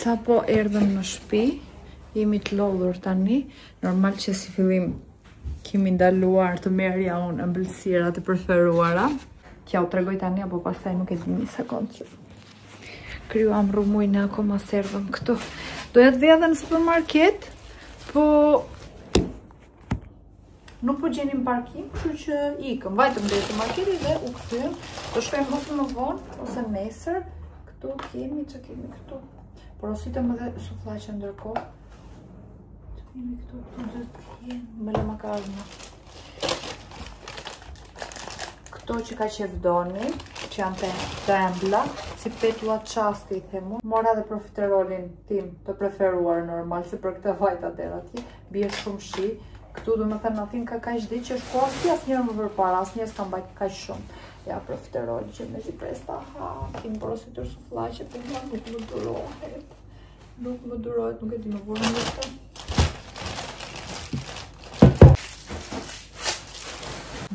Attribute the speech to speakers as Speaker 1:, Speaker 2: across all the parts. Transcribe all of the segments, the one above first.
Speaker 1: Sa po erdhëm në shtëpi, jemi të lodhur tani. Normal që si fillim kemi ndaluar të merrja unë ëmbëlsirat e preferuara. T'ja u tregoj tani apo pastaj nuk e di një sekondë. Kryuam rrumujnë e akoma servëm këtu. Doja të veja dhe në supermarket, po nuk po gjenim parkim, kështu që ikëm. Vajtëm deri te marketi dhe u kthyem. Do shkojmë ose më vonë ose nesër. Këtu kemi, që kemi këtu? Porositëm edhe suflaqe ndërkohë. Që kemi këtu? Këtu të me lë makarona. Këto që ka qef doni, që janë të embla, si petullat qasti i themu. Mora dhe profiterolin tim të preferuar normal, se për këtë vajta dera ti, bie shumë shi. Këtu du me thënë atin ka kaq ditë që është po asë njërë më përpara, asë njërë s'kam bajt kaq shumë. Ja, profiterol që me zi presta, kim porositur suflaqe, për nga nuk më durohet. Nuk më durohet, nuk e di më vërë në të.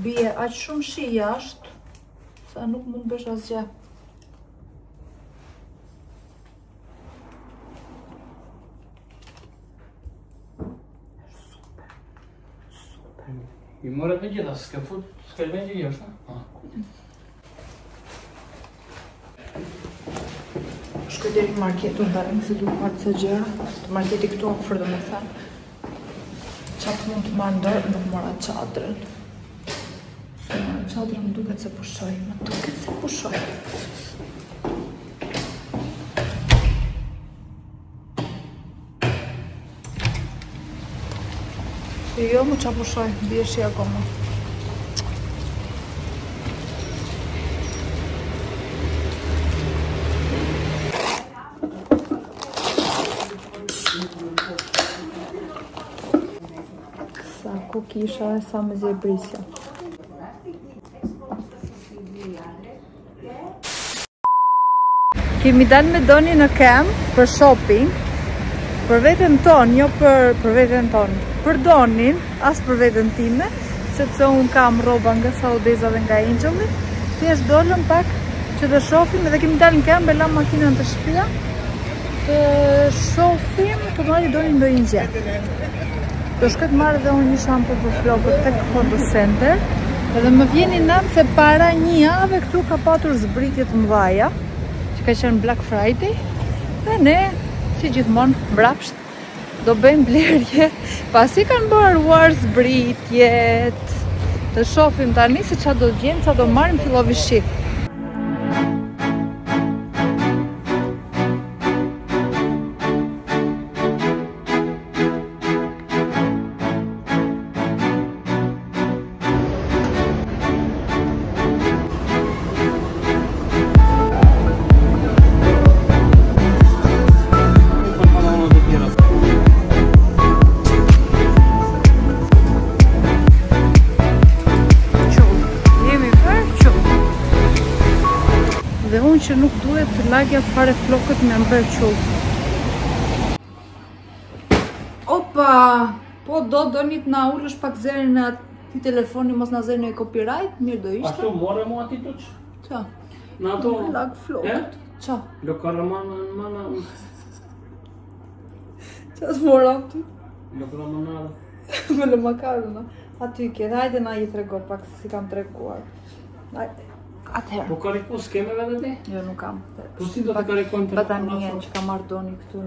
Speaker 1: Bie aq shumë shi jashtë, sa nuk mund bësh asgjë.
Speaker 2: I morët me gjitha, s'ka lëmen që jashtë,
Speaker 1: Shkoj deri në marketu në darëm, se duke marrë të gjera. Marketi këtu në këfër dhe me thënë. Qatë mund të marrë ndërë, nuk mora qadrën. Se mora qadrën, më duket se pushoj, Jo, më qa pushoj, bie shi akoma. Sa ku kisha e sa me zje brisja. Kemi dalë me Doni në kem për shopping. Për veten tonë, jo për veten tonë. Për Donin, as për veten time, sepse unë kam rroba nga Saudeza dhe nga Angeli. Thjesht dolëm pak që të shohim edhe kemi dalë në kem, belam makinën të shtëpia. Të shohim, të marrë Donin do një gjë. Do shkoj të marrë edhe unë një shampo për flokët tek Kondo Center. Edhe më vjeni natë se para një jave këtu ka patur zbritje të mëdha, që ka qenë Black Friday. Dhe ne, si gjithmonë, mbrapsht, do bëjmë blerje, pasi kanë bërë zbritjet. Të shohim tani se qa do gjemë, qa do marrim fillovishi. Dhe unë që nuk duhet të lagja fare flokët me mbër qullë. Opa! Po doni të na ullësh pak zërin e ati telefoni, mos na zërin e copyright, mirë do ishte.
Speaker 2: Ashtu more mu ati të që?
Speaker 1: Qa?
Speaker 2: Në ato...
Speaker 1: Lag flokët. Qa?
Speaker 2: Lo karamana në mana...
Speaker 1: Qa të mora aty?
Speaker 2: Lo karamana...
Speaker 1: Me lë makarona. Aty ke, hajde na i trego pak se si kam treguar. Hajde. Atëherë.
Speaker 2: Po kariku s'keme vete ti?
Speaker 1: Jo, nuk kam.
Speaker 2: Po si do të karikojnë të
Speaker 1: batanien që ka marrë Doni këtu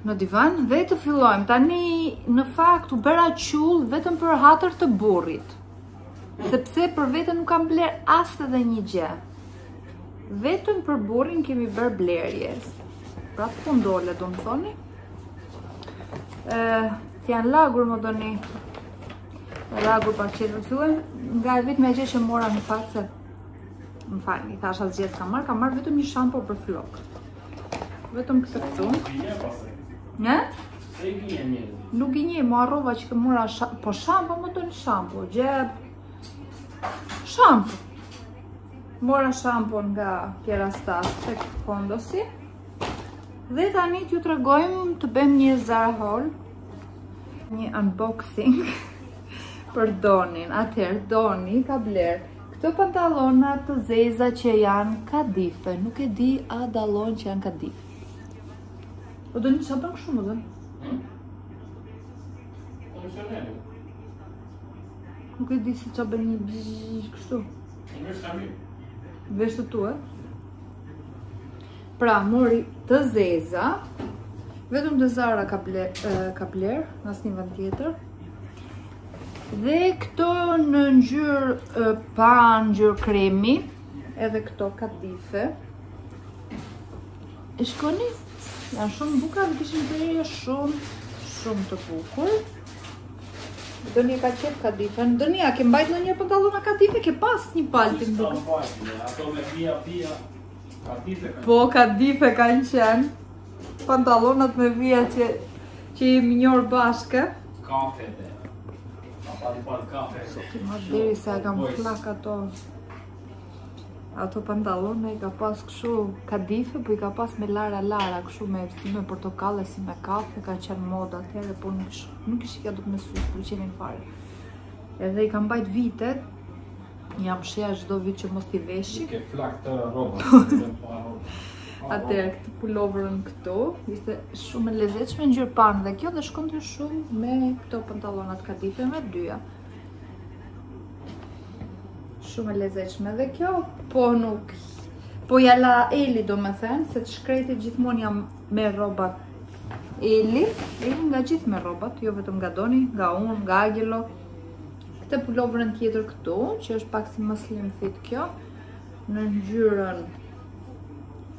Speaker 1: në divan. Dhe të fillojmë. Tani, në fakt, u bëra qull vetëm për hatër të burrit. Sepse për vete nuk kam bler as edhe një gjë. Vetëm për burrin kemi bërë blerjes. Pra të pundole, do më thoni. T'janë lagur, më Doni. Lagur pak qetë të fillojmë, nga e vetë me gjë që mora në fakt se më falni, thash asgjë s'ka marrë vetëm një shampo për flok. Vetëm këtë këtu. Ne? Nuk i një, më arrova që ke mora po shampo, më do një shampo, gjep. Shampo. Mora shampo nga Kerastase tek Kondosi. Dhe tani t'ju tregojmë të bëjmë një Zara haul, një unboxing për Donin. Atëherë, Doni ka bler Këto pantallona të zeza që janë kadife, nuk e di a dallon që janë kadife. O do një qa bën kështu më dhe? Nuk e di si qa bën një bzz kështu. Vesh të tu, Pra, mori të zeza, vetëm të Zara ka bler, në asnjë vend tjetër. Dhe këto në ngjyrë pan, ngjyrë kremi, edhe këto kadife. E shkoni? Janë shumë bukura, më kishin blerje shumë të bukur. Dënia ka qef kadife. Dënia, ke mbajt në një pantallona kadife? Ke pas një palë të mbukur?
Speaker 2: Ato me pia.
Speaker 1: Po, kadife kanë qenë. Pantallonat me vija që jemi njërë bashkë.
Speaker 2: Kafe dhe. Kafe.
Speaker 1: Soti ma deri sa e kam flak ato pantallona i ka pas kështu kadife, po i ka pas me lara, kështu si me portokalle, si me kafe, ka qenë moda atëherë, po nuk ishi ka duk me sus, pëlqenin fare. Edhe i kam bajt vitet, jam sheja çdo vit që mos t'i veshi.
Speaker 2: Ke flak të rroba.
Speaker 1: Atëherë këtë puloverën këtu, ishte shumë e lezetshme ngjyrë pan dhe kjo dhe shkonte shumë me këto pantallonat kadife me dyja. Shumë e lezetshme dhe kjo, po ja la Eli do me thënë, se të shkreti gjithmonë jam me robat Eli nga gjithë me robat, jo vetëm nga Doni, nga unë, nga Agilo. Këtë puloverën tjetër këtu, që është pak si më slim fit kjo, në ngjyrën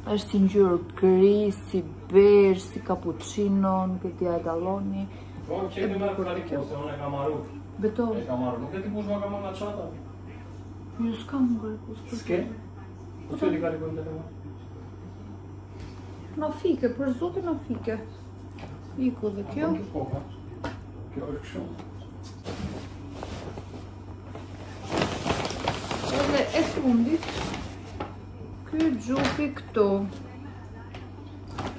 Speaker 1: është si ngjyrë gri, si bezh, si cappuccino, nuk e di a dalloni.
Speaker 2: Po, që e me kariko, se unë e kam marru.
Speaker 1: Beto.
Speaker 2: E kam marru, nuk e ti push ma kam nga qata?
Speaker 1: Jo, s'kam kariko.
Speaker 2: S'ke? Po që e di kariko në të tema?
Speaker 1: Na fike, për zotin na fike. Iku dhe kjo.
Speaker 2: Kjo është shumë.
Speaker 1: Edhe e fundit, ky gjupi këtu.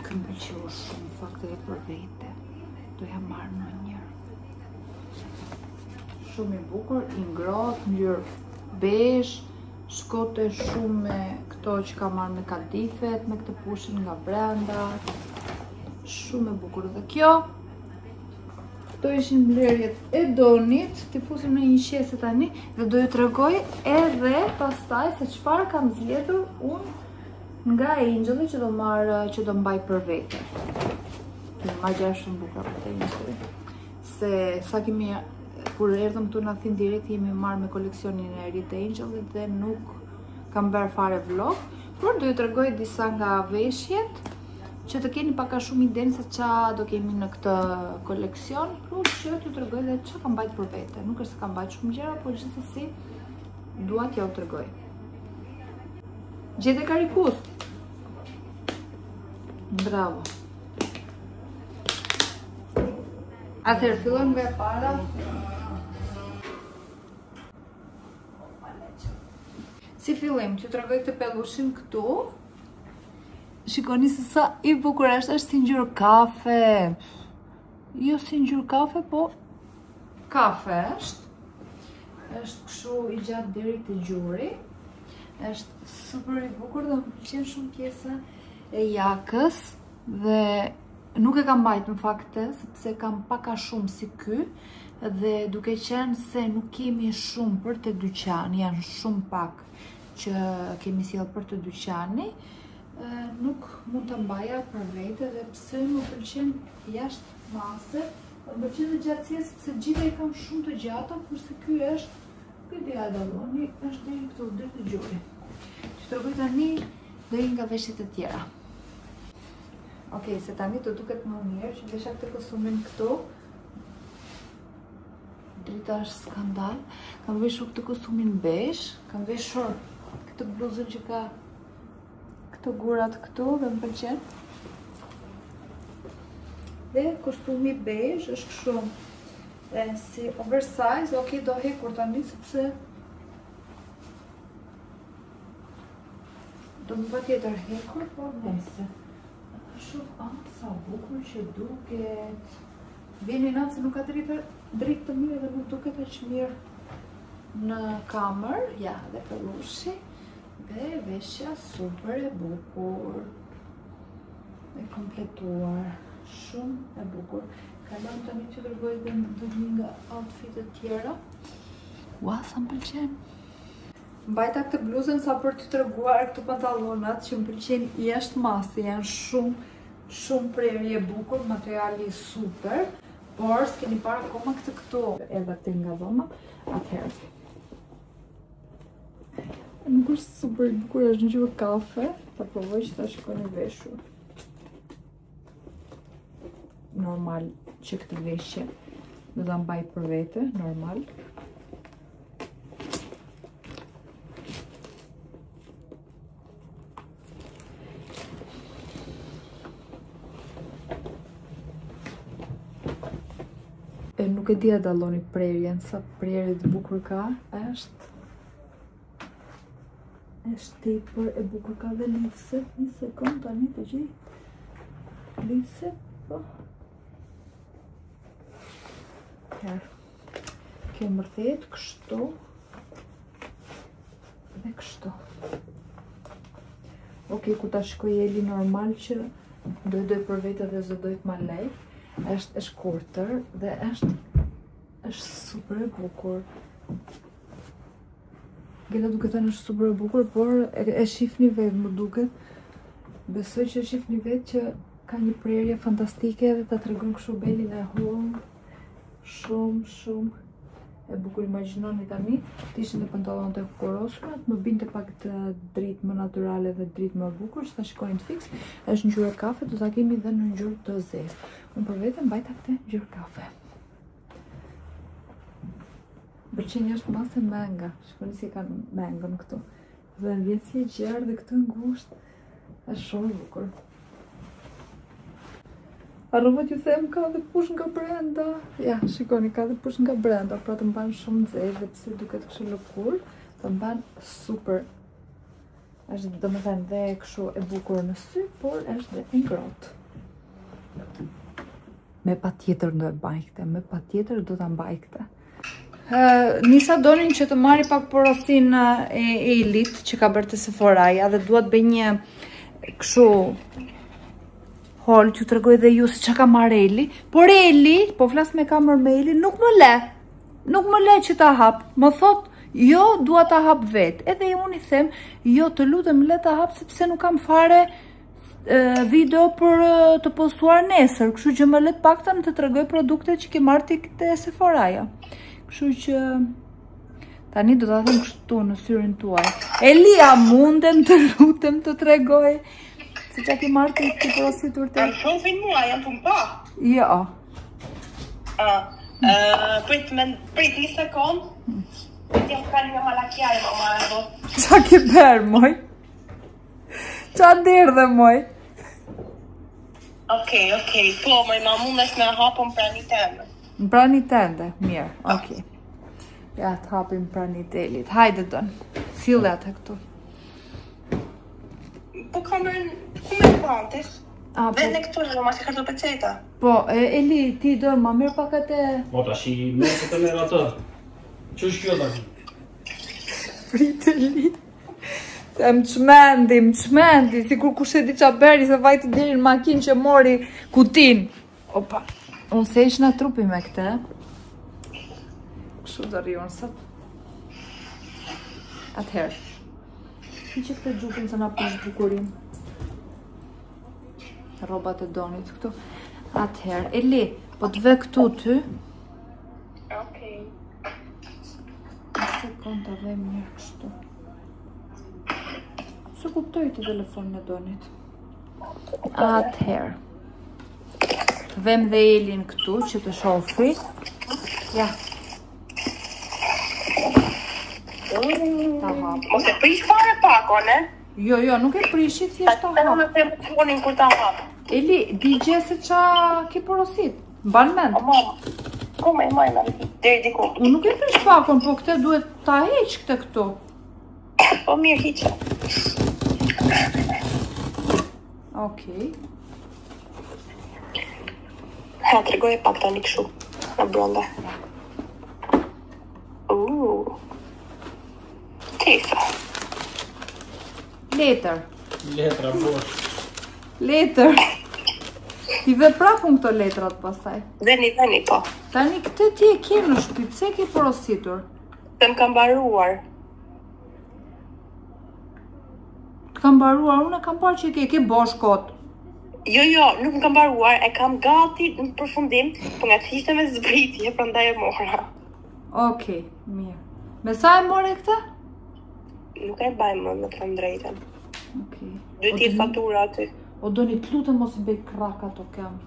Speaker 1: Këmë pëlqeu shumë fakte për vete. Doja marrë në njërë. Shumë i bukur, i ngrohtë, ngjyrë bezh, shkote shumë me këto që ka marrë me kadifet, me këtë pushin nga brenda. Shumë e bukur dhe kjo. Këto ishin blerjet e Donit, t'i fusim në një qese tani dhe do ju tregoj edhe pastaj se çfarë kam zgjedhur unë nga Angeli që do mbaj për vete. Kemi marrë gjëra shumë bukura për të Angeli. Se sa kemi kur erdhëm këtu në Athinë direkt jemi marrë me koleksionin e ri të Angelit dhe nuk kam bërë fare vlog, por do ju tregoj disa nga veshjet që të keni paka shumë idenë se qa do kemi në këtë koleksion, plus që t'ju tregoj dhe qa kam bajt për vete. Nuk është se kam bajt shumë gjera, por gjithsesi dua t'ja u tregoj. Gjete karikus. Bravo. Atëherë fillojmë nga e para. Si fillim, t'ju tregoj këtë pellushin këtu. Shikoni se sa i bukur është si ngjyrë kafe. Jo si ngjyrë kafe, po kafe është. Është kështu i gjatë deri te gjuri. Është super i bukur dhe më pëlqen shumë pjesa e jakës dhe nuk e kam mbajtur në fakt sepse kam paka shumë si ky dhe duke qenë se nuk kemi shumë për të dyqan, janë shumë pak që kemi sjell për të dyqani. Nuk mund të mbaja për vete dhe pse më pëlqen jashtë mase, më pëlqen dhe gjatësia sepse gjitha i kam shumë të gjata, kurse ky është, këtë ja dalloni, është deri këtu, deri te gjuri. Që tregoj tani deri nga veshjet e tjera. Okej, se tani do duket më mirë që vesha këtë kostumin këtu. Drita është skandal. Kam veshur këtë kostumin bezh, kam veshur këtë bluzën që ka këto gurat këtu dhe më pëlqen. Dhe kostumi bezh është kështu si oversize, ok, do hekur tani sepse do më patjetër hekur, por nese. Shumë sa bukur që duket. Vini natë se nuk ka dritë të mirë dhe nuk duket aq mirë në kamër, ja, dhe pelushi, dhe veshja super e bukur, e kompletuar, shumë e bukur. Kalon tani që tërgoj dhe një nga outfitet tjera. Ua, sa më pëlqen. Mbajta këtë bluzën sa për të treguar këtu pantallonat që më pëlqen jashtë masi, janë shumë prerje e bukur, materiali super, por s'keni parë akoma këtë këtu. Edhe këtë nga dhoma, atëherë. Nuk është super bukur, është ngjyrë kafe, ta provoj që ta shikoni veshur. Normal që këtë veshje do ta mbaj për vete, normal. Nuk e di a dalloni prerjen, sa prerje të bukur ka, është tepër e bukur, ka dhe lise, një sekund tani të gjej. Lise, po. Kjo mërthet, kështu dhe kështu. Ok, ku ta shkoj Eli normal që doj për vete dhe zë dojt ma lej. është e shkurtër dhe është super e bukur. Gjela duke thënë është super e bukur, por e shifni vetë më duket. Besoj që e shifni vetë që ka një prerje fantastike dhe ta tregon kështu belin e hullë. Shumë e bukur. Imagjinoni tani të ishin dhe pantallonat e kukurosura, më binte pak të dritë më natyrale dhe dritë më bukur, që ta shikojnë të fix. Është ngjyrë kafe, do ta kemi dhe në ngjyrë të zezë. Unë për vete mbajta këtë ngjyrë kafe. Pëlqen jashtë masë manga. Shikoni si kanë mangën këtu. Dhe vjen si e gjerë dhe këtë ngushtë. Është shumë e bukur. Arrova t'ju them ka dhe push nga brenda. Ja, shikoni, ka dhe push nga brenda, pra të mban shumë nxehtë dhe pse duket kështu lëkur, të mban super. Është domethënë dhe kështu e bukur në sy, por është dhe e ngrohtë. Me patjetër do e mbaj këtë, me patjetër do ta mbaj këtë. Nisa donin që të marri pak porosin e Elit që ka bërë të Sephoraja dhe dua të bëj një kështu hol, që të regoj dhe ju se që ka marrë Eli, por Eli, po flas me kamër me Eli, nuk më le që ta hap, më thot, jo, dua ta hap vetë, edhe unë i them, jo, të lutem le ta hap, sepse nuk kam fare video për të postuar nesër, kështu që më let paktën të tregoj produktet që ke marrë ti te Sephoraja, kështu që tani do ta them kështu në syrin tuaj, Eli, a mundem të lutem të tregoj se që ki marrë të porositur të...
Speaker 3: Kanë shofin mua, janë të më pa?
Speaker 1: Jo.
Speaker 3: Prit një sekund. Prit jam kalli nga malakjare, më marrë do.
Speaker 1: Qa ki berë, moj? Qa ndirë dhe, moj?
Speaker 3: Okej, po, moj, ma mundesh me hapën prani tende.
Speaker 1: Në prani tende, mirë, okej. Ja, të hapim prani telit. Hajde dënë, sile atë këtu.
Speaker 3: Po kamerën, ku me plantis? Dhe në këtu në ma si kartu peceta.
Speaker 1: Po, Eli, ti do ma mirë pak atë...
Speaker 2: Po, ta shi, me se të merë atë. Që është kjo tani?
Speaker 1: Prit, Eli. Se më qmendi, si kur kushe di qa beri se vajtë diri në makinë që mori kutin. Opa, unë se ish në trupi me këte. Kështu do rion sot. Atëherë. Ti që këtë gjupin se na pësh bukurin. Robat e donit këtu. Atëherë, Eli, po të ve këtu ty.
Speaker 3: Okej.
Speaker 1: Në sekund të ve mirë kështu. Se kuptoj të telefonin e donit. Atëherë. Të vem dhe Elin këtu që të shofi. Ja.
Speaker 3: Mos e prish fare pakon, e?
Speaker 1: Jo, nuk e prishit, thjesht ta hap.
Speaker 3: Me të punin kur ta hap.
Speaker 1: Eli, di gje se qa ki porosit. Ban mend.
Speaker 3: Ku me majna, deri diku.
Speaker 1: Unë nuk e prish pakon, po këte duhet ta heq këte këtu.
Speaker 3: Po mirë hiqe.
Speaker 1: Okej.
Speaker 3: Ha, tregoj pak tani kështu, në brënda. Kejsa.
Speaker 1: Letër.
Speaker 2: Letra bosh.
Speaker 1: Letër. Ti ve prapun këto letrat pastaj.
Speaker 3: Veni, po.
Speaker 1: Tani këtë ti e ke në shtëpi, pse ke porositur?
Speaker 3: Se më kam mbaruar.
Speaker 1: Kam mbaruar, unë kam parë që ke bosh kot.
Speaker 3: Jo, nuk më kam mbaruar, e kam gati në përfundim, po nga të ishte me zbritje, prandaj e mora.
Speaker 1: Okej, mirë. Me sa e more këta?
Speaker 3: Nuk e baj më të them drejtën.
Speaker 1: Okej.
Speaker 3: Duhet të jetë fatura aty.
Speaker 1: O do një të lutem mos i bëj krak ato kam.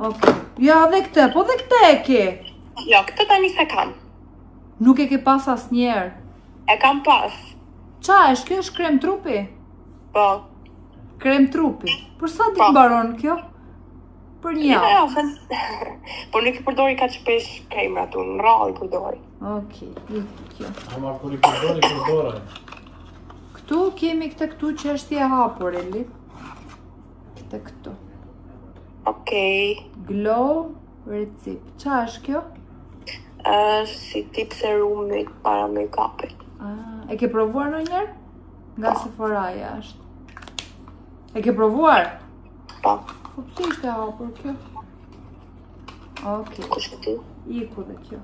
Speaker 1: Okej. Ja, dhe këtë, po dhe këtë e ke.
Speaker 3: Jo, këtë tani se kam.
Speaker 1: Nuk e ke pas asnjëherë.
Speaker 3: E kam pas.
Speaker 1: Qa është kjo? Është krem trupi?
Speaker 3: Po.
Speaker 1: Krem trupi. Për sa ditë mbaron kjo? Për një javë.
Speaker 3: Jo, po nuk i përdori ka që pesh kremra tu, në rrallë i përdori.
Speaker 1: Okej, kjo.
Speaker 2: Ama kur i përdore.
Speaker 1: Këtu kemi këtë këtu që është e hapur, Eli. Këtë këtu.
Speaker 3: Okej.
Speaker 1: Glow Recip. Qa është kjo?
Speaker 3: është si tip serumit para make-upit.
Speaker 1: E ke provuar ndonjëherë? Nga Sephora-ja është. E ke provuar?
Speaker 3: Po.
Speaker 1: Po pse ishte hapur kjo? Okej.
Speaker 3: Kush e di?
Speaker 1: Iku dhe kjo.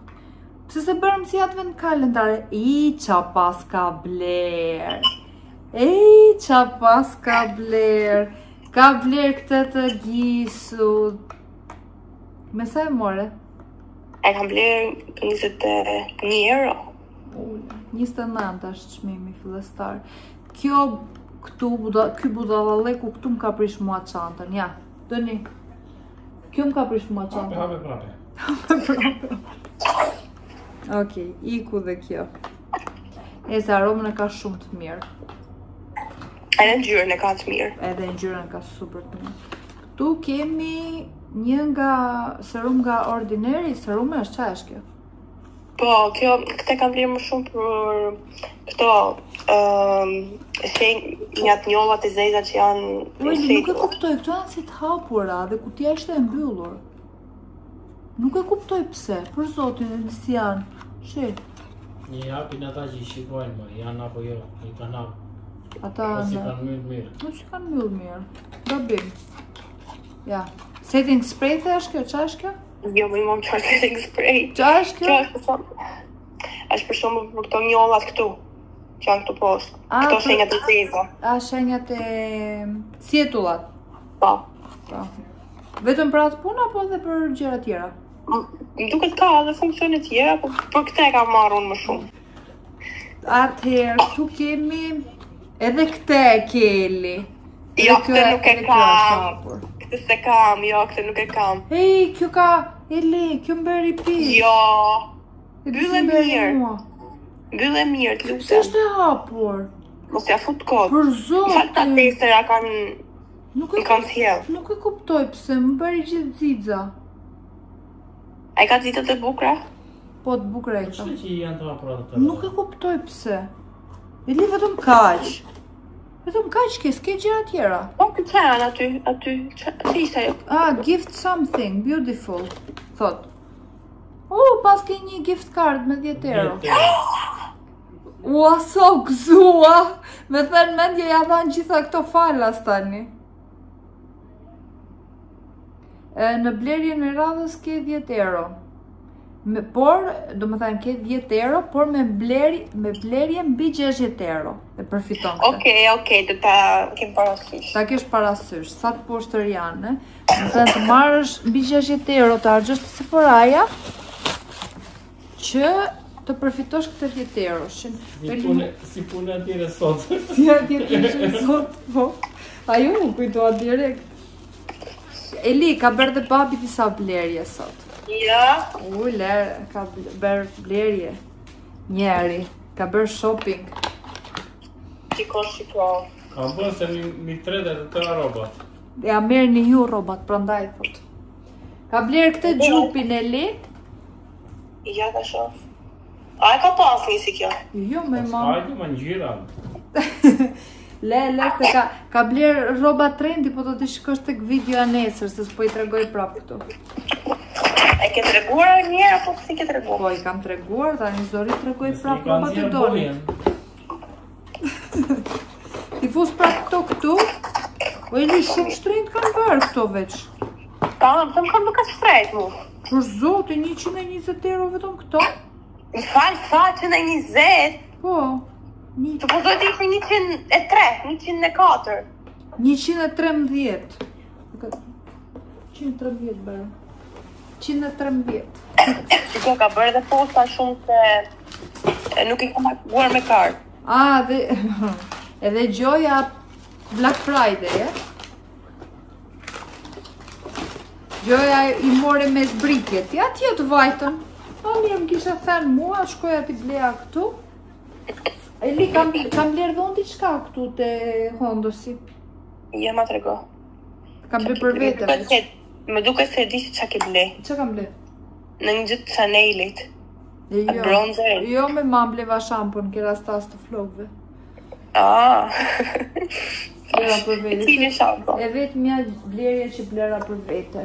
Speaker 1: Pse se bërëm si atë në kalendare? I qa pas ka bler. Qa pas ka bler. Ka bler këtë të gjisut. Me sa e more?
Speaker 3: E kam bler 21 euro.
Speaker 1: 29 është çmimi fillestar. Kjo këtu ky budallaleku këtu më ka prish mua çantën. Ja, dëni. Kjo më ka prish mua çantën.
Speaker 2: Hape prape.
Speaker 1: Okej, iku dhe kjo. Se aromën e ka shumë të mirë.
Speaker 3: Edhe ngjyrën e ka të mirë.
Speaker 1: Edhe ngjyrën ka super të mirë. Këtu kemi një nga serum nga Ordinary. Serum është qa është kjo?
Speaker 3: Po, këtë kam blerë më shumë për këto shenjat njollat e zeza që janë
Speaker 1: Nuk e kuptoj, këto janë si të hapura dhe kutia ishte e mbyllur. Nuk e kuptoj pse, për zotin e disi janë. Shi.
Speaker 2: Një hapin ata që i shikojnë më, janë apo jo, i kanë hapë.
Speaker 1: Ata
Speaker 2: Po si kanë myllë mirë.
Speaker 1: Nuk si kanë myllë mirë. Dobim. Ja. Setting spray the është kjo, qa është kjo?
Speaker 3: Jo, më imam që setting spray.
Speaker 1: Qa është kjo?
Speaker 3: është për shumë për këto njollat këtu, që janë këtu poshtë. Këto shenjat e zeza.
Speaker 1: Shenjat e sjetullat.
Speaker 3: Po.
Speaker 1: Vetëm për atë puna, apo dhe për gjëra tjera?
Speaker 3: Më duket ka edhe funksione tjera, po për këtë e kam marrë unë më shumë.
Speaker 1: Atëherë, këtu kemi edhe këtë e keli.
Speaker 3: Jo, këtë nuk e kam. Këtë se kam, jo, këtë nuk e kam.
Speaker 1: Kjo ka, Eli, kjo më beri pis.
Speaker 3: Jo, byllë e mirë. Byllë e mirë, të lutem.
Speaker 1: Pse është e hapur?
Speaker 3: Mos ja fut kod.
Speaker 1: Për zotin.
Speaker 3: Sa ta testera kanë thjellë.
Speaker 1: Nuk e kuptoj pse, më bëri gjithë ziza.
Speaker 3: A i ka zitët e bukra?
Speaker 1: Po të bukra e ka.
Speaker 2: Që janë të hapura të
Speaker 1: Nuk e kuptoj pse. Eli vetëm kaq. Vetëm kaq ke, s'ke gjëra tjera.
Speaker 3: Po, këtë që janë aty, që ishte jo?
Speaker 1: Gift something, beautiful, thot. Pas ke një gift card me 10 euro. Ua, so gëzua! Me thënë mendje ja dhanë gjitha këto falas tani. Në blerjen e radhës ke 10 euro. Por, do më thënë ke 10 euro, por me blerje mbi 60 euro. E përfiton këtë.
Speaker 3: Okej, do ta kem parasysh.
Speaker 1: Ta kesh parasysh, sa të poshtër janë. Më thënë të marrësh mbi 60 euro të argjësh të Sephora-ja, që të përfitosh këtë 10 euro.
Speaker 2: Si punë atjere sot.
Speaker 1: Si atjere sot, po. Ajo më kujtoa direkt. Eli, ka bërë dhe babi disa blerje sot.
Speaker 3: Ja.
Speaker 1: Ka bërë blerje. Njeri, ka bërë shopping.
Speaker 3: Shiko.
Speaker 2: Ka bërë se mi trete të tëra robat.
Speaker 1: Ja merë një ju robat, prandaj, thot. Ka blerë këtë gjupin, Eli.
Speaker 3: Ja, ka shof. A e ka pas një si kjo?
Speaker 1: Jo, me ma.
Speaker 2: Hajde më ngjyra.
Speaker 1: Le, se ka blerë roba trendi, po do të shikosh tek videoja nesër, se s'po i tregoj prap këtu.
Speaker 3: E ke treguar njëra, apo si ke treguar?
Speaker 1: Po, i kam treguar, tani zori tregoj prap robat e doni. Ti fus prap këtu. O Eli, shumë shtrenjtë kanë bërë këto veç.
Speaker 3: Ta, më kanë nuk ka shtrejt mu.
Speaker 1: Për zotin, 120 euro vetëm këto?
Speaker 3: Më falë, sa 120?
Speaker 1: Po.
Speaker 3: Të pozoj të ishte 103, 104.
Speaker 1: 113. 113 bërë. 113.
Speaker 3: Shiko, ka bërë dhe posta shumë se nuk i kam akuar me kartë.
Speaker 1: Edhe gjoja Black Friday, e? Gjoja i more me zbrikjet. Ja tjetë vajtën. Mirë më kisha thënë mua, shkoja t'i bleja këtu. Eli, kam blerë dhe unë t'i qka këtu të Hondosi?
Speaker 3: Ja, ma të rego.
Speaker 1: Kam ble për vete.
Speaker 3: Më duke se di që qa ke ble.
Speaker 1: Qa kam ble?
Speaker 3: Në një gjithë Chanel-it. Bronzer.
Speaker 1: Jo me ma bleva shampon, kera stas të flokve. Blera për vete.
Speaker 3: Cilin shampo?
Speaker 1: E vetë mja blerje që blera për vete.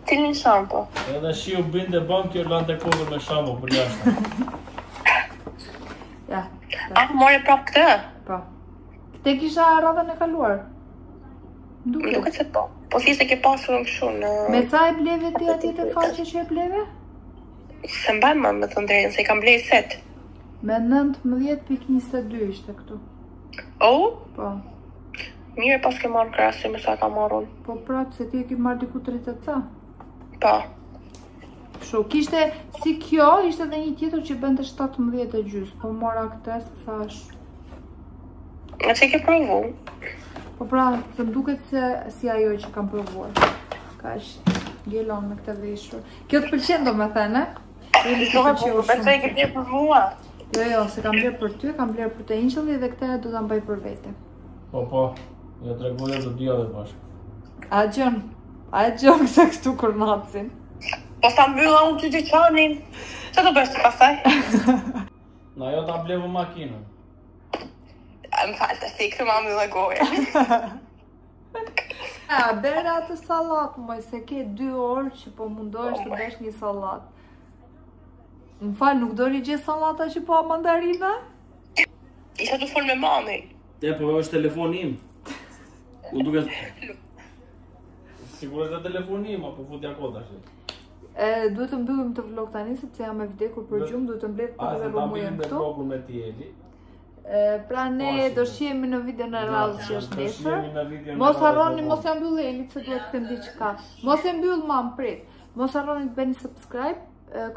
Speaker 3: Cilin shampo?
Speaker 2: Edhe shiu binde bank kjo lante kokër me shampo për jashtë.
Speaker 1: Ja.
Speaker 3: More prap këtë?
Speaker 1: Po. Këte kisha radhën e kaluar?
Speaker 3: Duket se po. Po si se ke pasur në këshu në...
Speaker 1: Me sa e bleve ti atje të faqe që e bleve?
Speaker 3: Se mbajnë më të ndrejnë, se i kam blej set.
Speaker 1: Me 19.22 ishte këtu.
Speaker 3: Oh?
Speaker 1: Po.
Speaker 3: Mire pas ke marrë krasi me sa ka marrën.
Speaker 1: Po prapë se ti e ki marrë diku 30 ca.
Speaker 3: Po.
Speaker 1: Kështu, kishte si kjo, ishte dhe një tjetër që bënte 17.5, po mora këtë se thash.
Speaker 3: Në që ke provu?
Speaker 1: Po pra, të më duket se si ajo që kam provuar. Ka është gjelon me këtë veshur. Kjo të pëlqen do me thënë, e?
Speaker 3: Besoj ke blerë për mua.
Speaker 1: Jo, se kam blerë për ty, kam blerë për të Angeli dhe këte do të mbaj për vete.
Speaker 2: Po, jo të regullet të dhja dhe bashkë.
Speaker 1: A gjon kësa kështu kërnacin.
Speaker 3: Po sa mbylla unë të dyqanin, që do bësh të pasaj?
Speaker 2: Na jo ta blevu makinën.
Speaker 3: Më falë të sikë, ma mbylla gojë.
Speaker 1: Bere atë salat, moj, se ke 2 orë që po mundohesh të besh një salat. Më falë, nuk dori gjë salata që po mandarina?
Speaker 3: Isha të folë me mami.
Speaker 2: Po është telefon im. U duket... Sigur është telefon im, apo futja kota ashtë.
Speaker 1: Duhet të mbyllim të vlog tani, sepse jam e vdekur për gjumë, duhet të mbledh për dhe rumujën këtu.
Speaker 2: A, se ta mbyllim me vlogun me tjeli.
Speaker 1: Pra ne do shihemi në video në radhë që është nesër. Mos harroni, mos ja mbyll Eli, se duhet të them diçka. Mos e mbyll mam, prit. Mos harroni të bëni subscribe,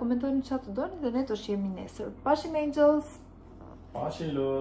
Speaker 1: komentojni çfarë të doni dhe ne do shihemi nesër. Pashim Angels.
Speaker 2: Pashim Lut.